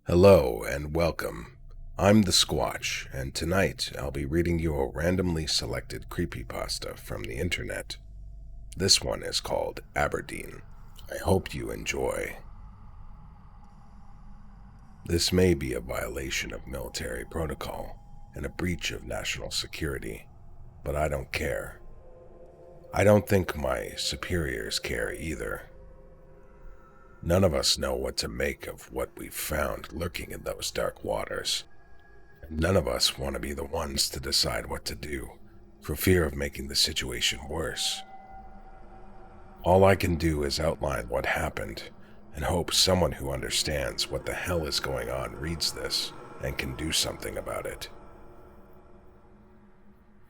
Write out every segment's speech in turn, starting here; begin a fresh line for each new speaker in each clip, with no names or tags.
Hello and welcome. I'm the Squatch, and tonight I'll be reading you a randomly selected creepypasta from the internet. This one is called Aberdeen. I hope you enjoy. This may be a violation of military protocol and a breach of national security, but I don't care. I don't think my superiors care either. None of us know what to make of what we've found lurking in those dark waters. And none of us want to be the ones to decide what to do, for fear of making the situation worse. All I can do is outline what happened, and hope someone who understands what the hell is going on reads this and can do something about it.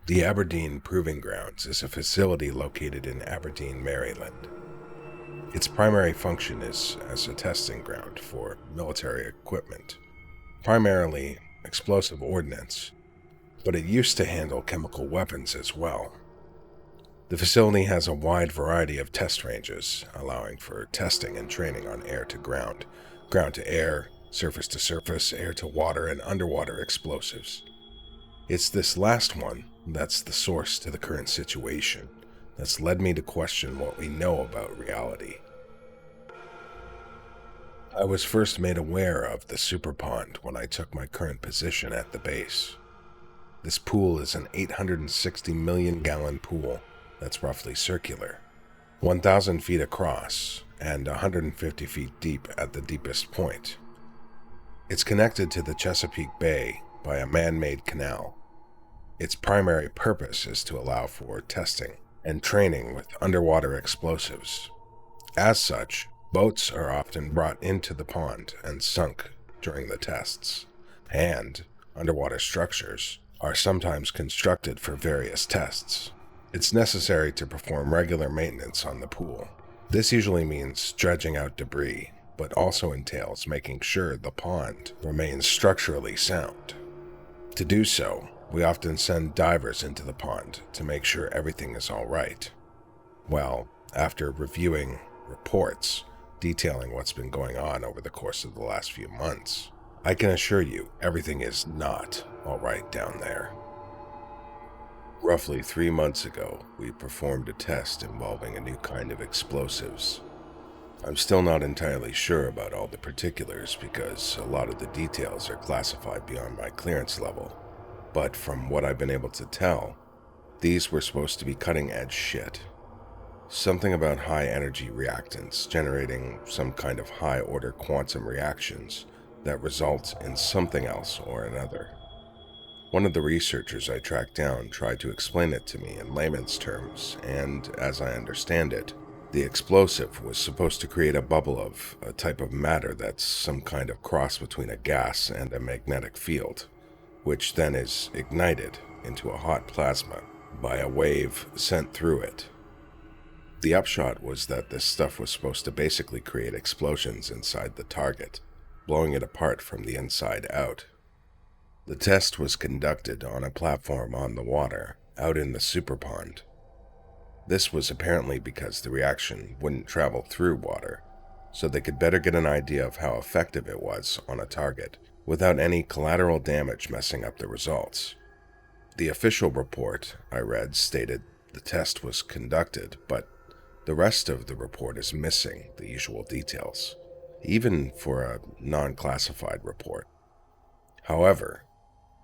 The Aberdeen Proving Grounds is a facility located in Aberdeen, Maryland. Its primary function is as a testing ground for military equipment, primarily explosive ordnance, but it used to handle chemical weapons as well. The facility has a wide variety of test ranges, allowing for testing and training on air to ground, ground to air, surface to surface, air to water, and underwater explosives. It's this last one that's the source to the current situation that's led me to question what we know about reality. I was first made aware of the super pond when I took my current position at the base. This pool is an 860 million gallon pool that's roughly circular, 1,000 feet across, and 150 feet deep at the deepest point. It's connected to the Chesapeake Bay by a man-made canal. Its primary purpose is to allow for testing and training with underwater explosives. As such, boats are often brought into the pond and sunk during the tests, and underwater structures are sometimes constructed for various tests. It's necessary to perform regular maintenance on the pool. This usually means dredging out debris, but also entails making sure the pond remains structurally sound. To do so, we often send divers into the pond to make sure everything is all right. Well, after reviewing reports detailing what's been going on over the course of the last few months, I can assure you everything is not all right down there. Roughly 3 months ago, we performed a test involving a new kind of explosives. I'm still not entirely sure about all the particulars because a lot of the details are classified beyond my clearance level. But from what I've been able to tell, these were supposed to be cutting-edge shit. Something about high-energy reactants generating some kind of high-order quantum reactions that result in something else or another. One of the researchers I tracked down tried to explain it to me in layman's terms, and as I understand it, the explosive was supposed to create a bubble of a type of matter that's some kind of cross between a gas and a magnetic field, which then is ignited into a hot plasma by a wave sent through it. The upshot was that this stuff was supposed to basically create explosions inside the target, blowing it apart from the inside out. The test was conducted on a platform on the water, out in the super pond. This was apparently because the reaction wouldn't travel through water, so they could better get an idea of how effective it was on a target, without any collateral damage messing up the results. The official report I read stated the test was conducted, but the rest of the report is missing the usual details, even for a non-classified report. However,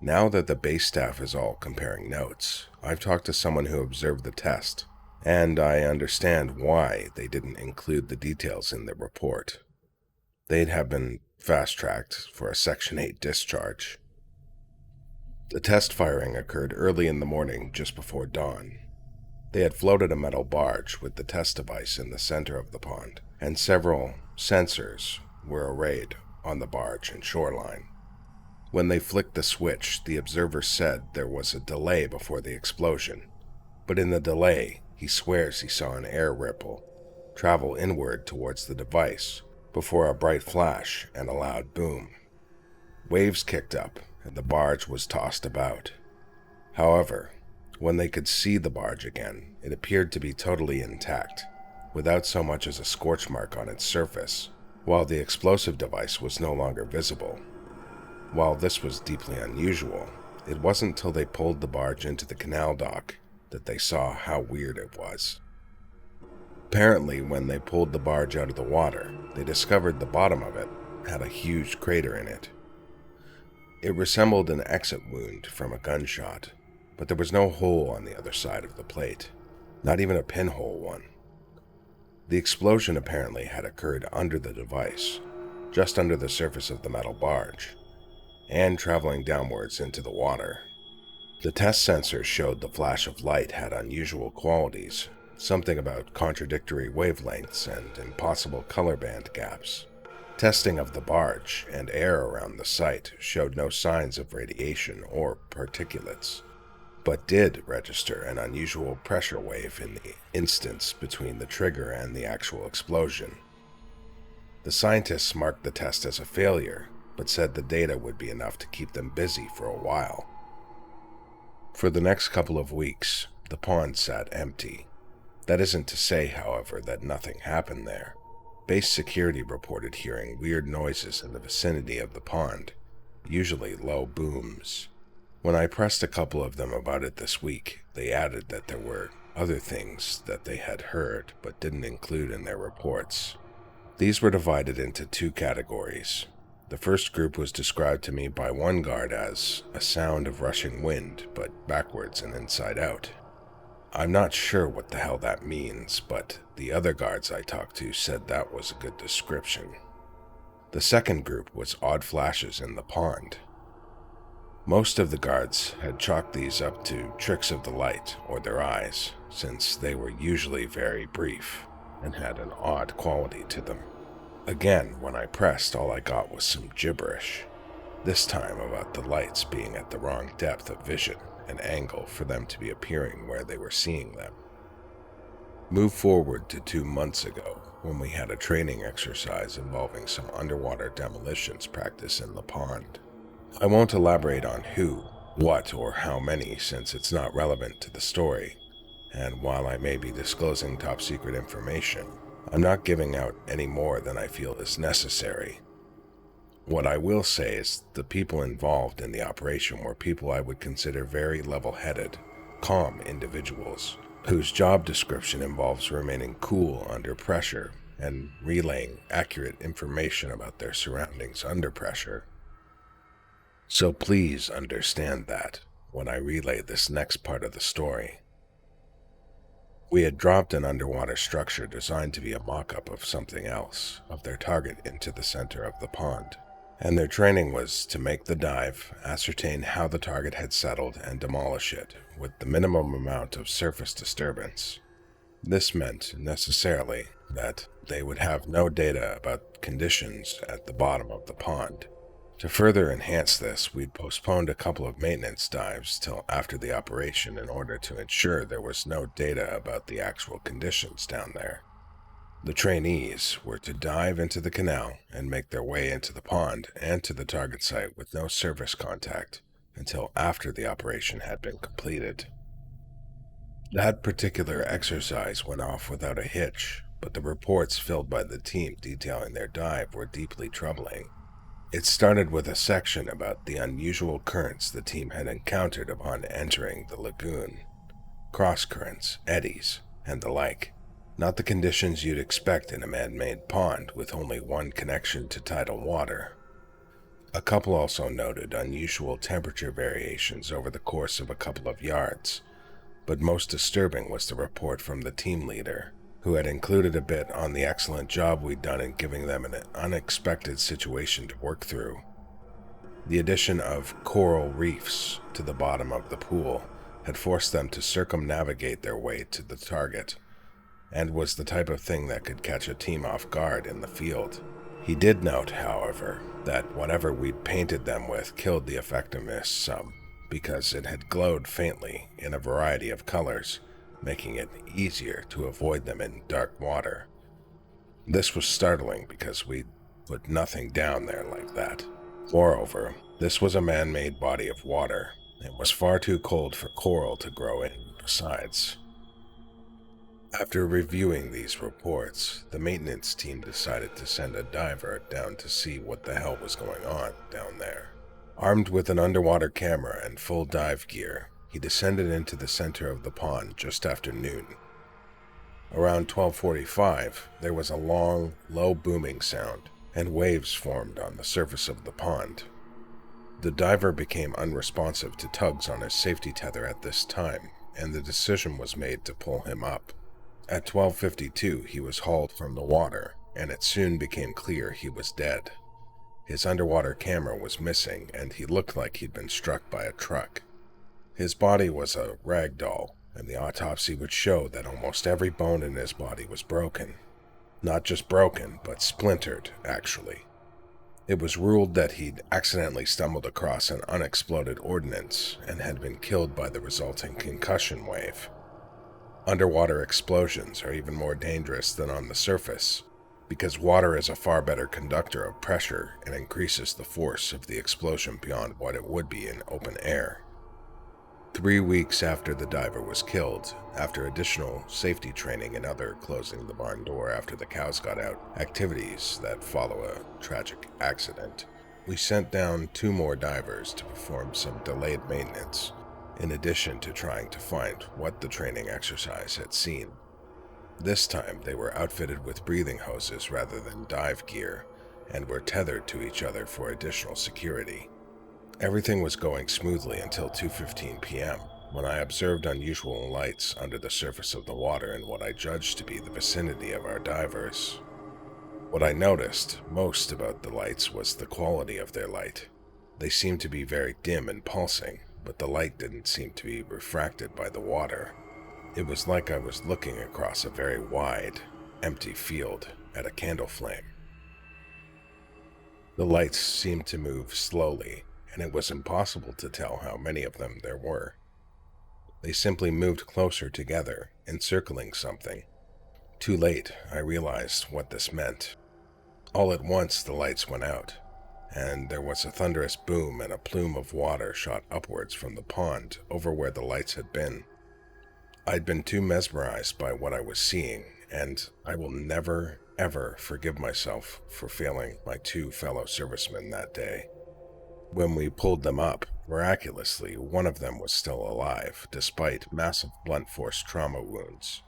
now that the base staff is all comparing notes, I've talked to someone who observed the test, and I understand why they didn't include the details in the report. They'd have been fast-tracked for a Section 8 discharge. The test firing occurred early in the morning just before dawn. They had floated a metal barge with the test device in the center of the pond, and several sensors were arrayed on the barge and shoreline. When they flicked the switch, the observer said there was a delay before the explosion, but in the delay, he swears he saw an air ripple travel inward towards the device before a bright flash and a loud boom. Waves kicked up, and the barge was tossed about. However, when they could see the barge again, it appeared to be totally intact, without so much as a scorch mark on its surface, while the explosive device was no longer visible. While this was deeply unusual, it wasn't until they pulled the barge into the canal dock that they saw how weird it was. Apparently, when they pulled the barge out of the water, they discovered the bottom of it had a huge crater in it. It resembled an exit wound from a gunshot, but there was no hole on the other side of the plate, not even a pinhole one. The explosion apparently had occurred under the device, just under the surface of the metal barge, and traveling downwards into the water. The test sensors showed the flash of light had unusual qualities, something about contradictory wavelengths and impossible color band gaps. Testing of the barge and air around the site showed no signs of radiation or particulates, but did register an unusual pressure wave in the instance between the trigger and the actual explosion. The scientists marked the test as a failure, but said the data would be enough to keep them busy for a while. For the next couple of weeks, the pond sat empty. That isn't to say, however, that nothing happened there. Base security reported hearing weird noises in the vicinity of the pond, usually low booms. When I pressed a couple of them about it this week, they added that there were other things that they had heard but didn't include in their reports. These were divided into two categories. The first group was described to me by one guard as a sound of rushing wind, but backwards and inside out. I'm not sure what the hell that means, but the other guards I talked to said that was a good description. The second group was odd flashes in the pond. Most of the guards had chalked these up to tricks of the light or their eyes, since they were usually very brief and had an odd quality to them. Again, when I pressed, all I got was some gibberish, this time about the lights being at the wrong depth of vision and angle for them to be appearing where they were seeing them. Move forward to 2 months ago, when we had a training exercise involving some underwater demolitions practice in the pond. I won't elaborate on who, what, or how many, since it's not relevant to the story, and while I may be disclosing top secret information, I'm not giving out any more than I feel is necessary. What I will say is the people involved in the operation were people I would consider very level-headed, calm individuals, whose job description involves remaining cool under pressure and relaying accurate information about their surroundings under pressure. So please understand that when I relay this next part of the story. We had dropped an underwater structure designed to be a mock-up of something else, of their target into the center of the pond, and their training was to make the dive, ascertain how the target had settled, and demolish it with the minimum amount of surface disturbance. This meant, necessarily, that they would have no data about conditions at the bottom of the pond. To further enhance this, we'd postponed a couple of maintenance dives till after the operation in order to ensure there was no data about the actual conditions down there. The trainees were to dive into the canal and make their way into the pond and to the target site with no surface contact until after the operation had been completed. That particular exercise went off without a hitch, but the reports filled by the team detailing their dive were deeply troubling. It started with a section about the unusual currents the team had encountered upon entering the lagoon. Cross currents, eddies, and the like. Not the conditions you'd expect in a man-made pond with only one connection to tidal water. A couple also noted unusual temperature variations over the course of a couple of yards, but most disturbing was the report from the team leader, who had included a bit on the excellent job we'd done in giving them an unexpected situation to work through. The addition of coral reefs to the bottom of the pool had forced them to circumnavigate their way to the target, and was the type of thing that could catch a team off guard in the field. He did note, however, that whatever we'd painted them with killed the effectiveness some, because it had glowed faintly in a variety of colors, making it easier to avoid them in dark water. This was startling because we'd put nothing down there like that. Moreover, this was a man-made body of water. It was far too cold for coral to grow in, besides. After reviewing these reports, the maintenance team decided to send a diver down to see what the hell was going on down there. Armed with an underwater camera and full dive gear, he descended into the center of the pond just after noon. Around 12:45, there was a long, low booming sound, and waves formed on the surface of the pond. The diver became unresponsive to tugs on his safety tether at this time, and the decision was made to pull him up. At 12:52, he was hauled from the water, and it soon became clear he was dead. His underwater camera was missing, and he looked like he'd been struck by a truck. His body was a rag doll, and the autopsy would show that almost every bone in his body was broken. Not just broken, but splintered, actually. It was ruled that he'd accidentally stumbled across an unexploded ordnance and had been killed by the resulting concussion wave. Underwater explosions are even more dangerous than on the surface, because water is a far better conductor of pressure and increases the force of the explosion beyond what it would be in open air. 3 weeks after the diver was killed, after additional safety training and other closing the barn door after the cows got out activities that follow a tragic accident, we sent down 2 more divers to perform some delayed maintenance, in addition to trying to find what the training exercise had seen. This time they were outfitted with breathing hoses rather than dive gear, and were tethered to each other for additional security. Everything was going smoothly until 2:15 p.m., when I observed unusual lights under the surface of the water in what I judged to be the vicinity of our divers. What I noticed most about the lights was the quality of their light. They seemed to be very dim and pulsing, but the light didn't seem to be refracted by the water. It was like I was looking across a very wide, empty field at a candle flame. The lights seemed to move slowly, and it was impossible to tell how many of them there were. They simply moved closer together, encircling something. Too late, I realized what this meant. All at once, the lights went out, and there was a thunderous boom and a plume of water shot upwards from the pond over where the lights had been. I'd been too mesmerized by what I was seeing, and I will never, ever forgive myself for failing my 2 fellow servicemen that day. When we pulled them up, miraculously, one of them was still alive, despite massive blunt force trauma wounds.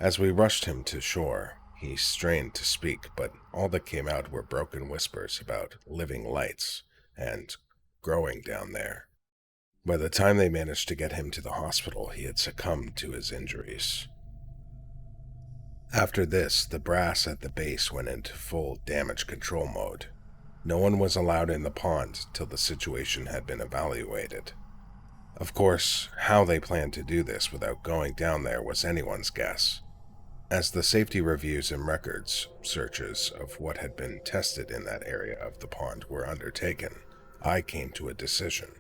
As we rushed him to shore, he strained to speak, but all that came out were broken whispers about living lights and growing down there. By the time they managed to get him to the hospital, he had succumbed to his injuries. After this, the brass at the base went into full damage control mode. No one was allowed in the pond till the situation had been evaluated. Of course, how they planned to do this without going down there was anyone's guess. As the safety reviews and records searches of what had been tested in that area of the pond were undertaken, I came to a decision.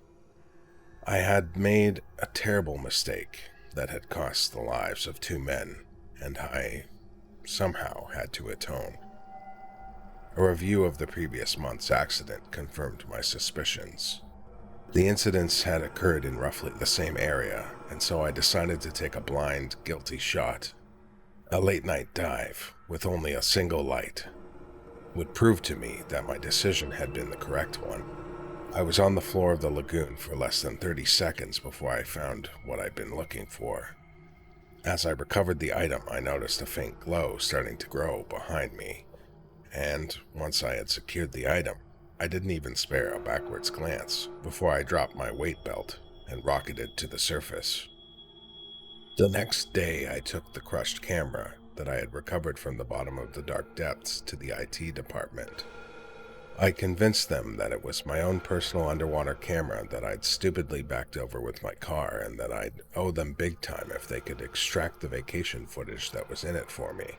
I had made a terrible mistake that had cost the lives of 2 men, and I somehow had to atone. A review of the previous month's accident confirmed my suspicions. The incidents had occurred in roughly the same area, and so I decided to take a blind, guilty shot. A late-night dive, with only a single light, would prove to me that my decision had been the correct one. I was on the floor of the lagoon for less than 30 seconds before I found what I'd been looking for. As I recovered the item, I noticed a faint glow starting to grow behind me, and once I had secured the item, I didn't even spare a backwards glance before I dropped my weight belt and rocketed to the surface. The next day, I took the crushed camera that I had recovered from the bottom of the dark depths to the IT department. I convinced them that it was my own personal underwater camera that I'd stupidly backed over with my car, and that I'd owe them big time if they could extract the vacation footage that was in it for me.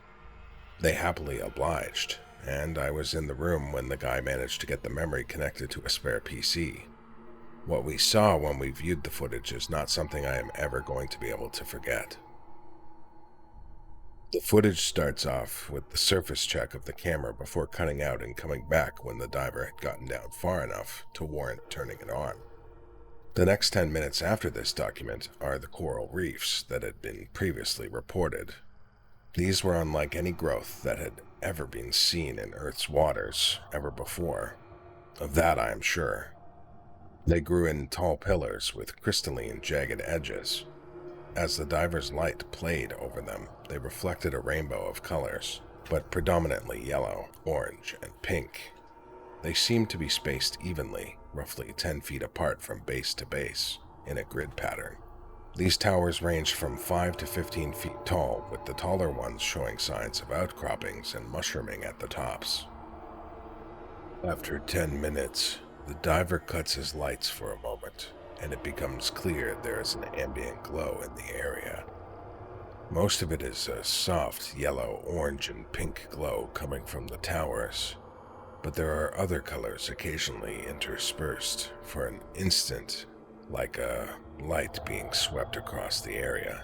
They happily obliged, and I was in the room when the guy managed to get the memory connected to a spare PC. What we saw when we viewed the footage is not something I am ever going to be able to forget. The footage starts off with the surface check of the camera before cutting out and coming back when the diver had gotten down far enough to warrant turning it on. The next 10 minutes after this document are the coral reefs that had been previously reported. These were unlike any growth that had ever been seen in Earth's waters ever before. Of that I am sure. They grew in tall pillars with crystalline, jagged edges. As the diver's light played over them, they reflected a rainbow of colors, but predominantly yellow, orange, and pink. They seemed to be spaced evenly, roughly 10 feet apart from base to base, in a grid pattern. These towers ranged from 5 to 15 feet tall, with the taller ones showing signs of outcroppings and mushrooming at the tops. After 10 minutes, the diver cuts his lights for a moment, and it becomes clear there is an ambient glow in the area. Most of it is a soft yellow, orange, and pink glow coming from the towers, but there are other colors occasionally interspersed for an instant, like a light being swept across the area.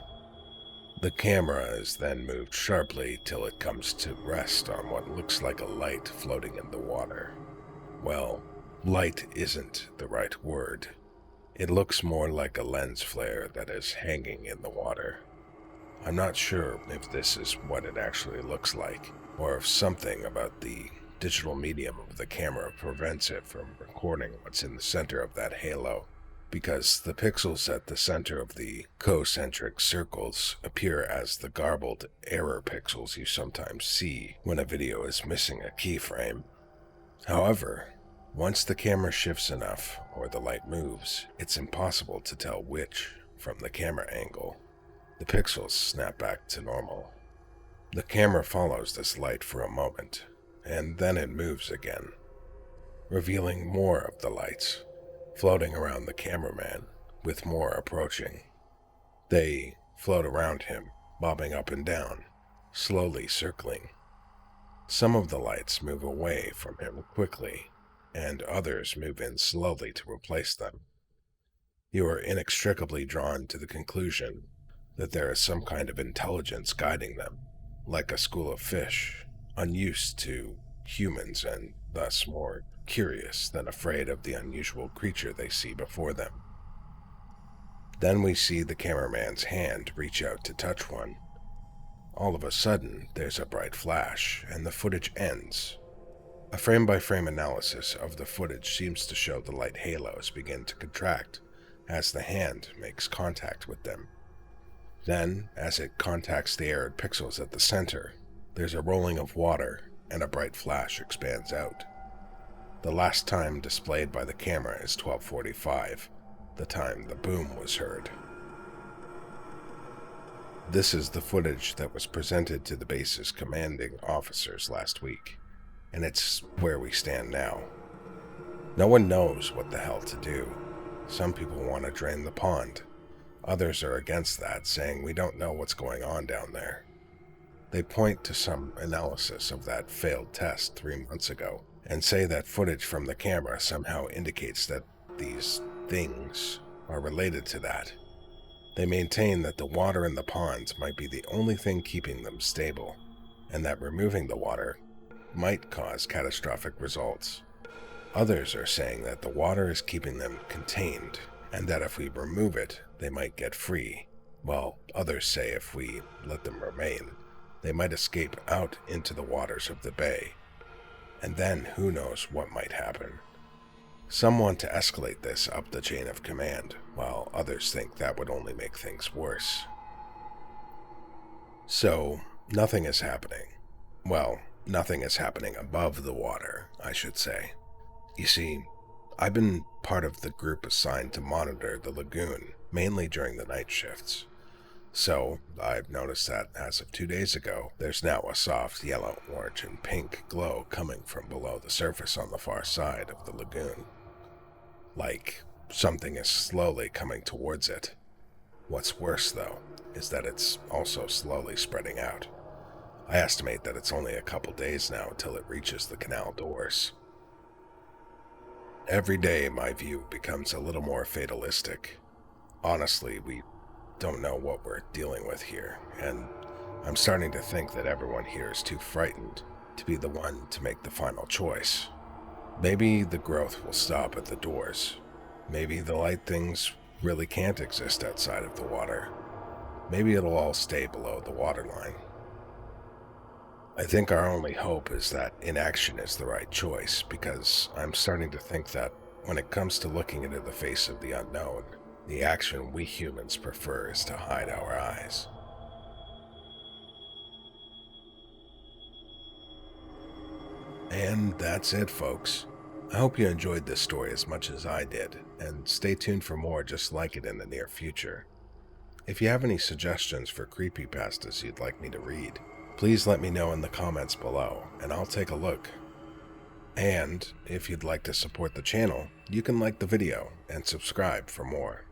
The camera is then moved sharply till it comes to rest on what looks like a light floating in the water. Well, light isn't the right word. It looks more like a lens flare that is hanging in the water. I'm not sure if this is what it actually looks like, or if something about the digital medium of the camera prevents it from recording what's in the center of that halo, because the pixels at the center of the concentric circles appear as the garbled error pixels you sometimes see when a video is missing a keyframe. However, once the camera shifts enough, or the light moves, it's impossible to tell which from the camera angle. The pixels snap back to normal. The camera follows this light for a moment, and then it moves again, revealing more of the lights, floating around the cameraman, with more approaching. They float around him, bobbing up and down, slowly circling. Some of the lights move away from him quickly, and others move in slowly to replace them. You are inextricably drawn to the conclusion that there is some kind of intelligence guiding them, like a school of fish, unused to humans and thus more curious than afraid of the unusual creature they see before them. Then we see the cameraman's hand reach out to touch one. All of a sudden, there's a bright flash, and the footage ends. A frame-by-frame analysis of the footage seems to show the light halos begin to contract as the hand makes contact with them. Then, as it contacts the errored pixels at the center, there's a rolling of water, and a bright flash expands out. The last time displayed by the camera is 12:45, the time the boom was heard. This is the footage that was presented to the base's commanding officers last week, and it's where we stand now. No one knows what the hell to do. Some people want to drain the pond. Others are against that, saying we don't know what's going on down there. They point to some analysis of that failed test 3 months ago, and say that footage from the camera somehow indicates that these things are related to that. They maintain that the water in the ponds might be the only thing keeping them stable, and that removing the water might cause catastrophic results. Others are saying that the water is keeping them contained, and that if we remove it, they might get free, while others say if we let them remain, they might escape out into the waters of the bay, and then who knows what might happen. Some want to escalate this up the chain of command, while others think that would only make things worse. So, nothing is happening. Well, nothing is happening above the water, I should say. You see, I've been part of the group assigned to monitor the lagoon, mainly during the night shifts. So, I've noticed that as of 2 days ago, there's now a soft yellow, orange, and pink glow coming from below the surface on the far side of the lagoon. Like something is slowly coming towards it. What's worse, though, is that it's also slowly spreading out. I estimate that it's only a couple days now until it reaches the canal doors. Every day, my view becomes a little more fatalistic. Honestly, we don't know what we're dealing with here, and I'm starting to think that everyone here is too frightened to be the one to make the final choice. Maybe the growth will stop at the doors. Maybe the light things really can't exist outside of the water. Maybe it'll all stay below the waterline. I think our only hope is that inaction is the right choice, because I'm starting to think that when it comes to looking into the face of the unknown, the action we humans prefer is to hide our eyes. And that's it, folks. I hope you enjoyed this story as much as I did, and stay tuned for more just like it in the near future. If you have any suggestions for creepypastas you'd like me to read, please let me know in the comments below, and I'll take a look. And if you'd like to support the channel, you can like the video and subscribe for more.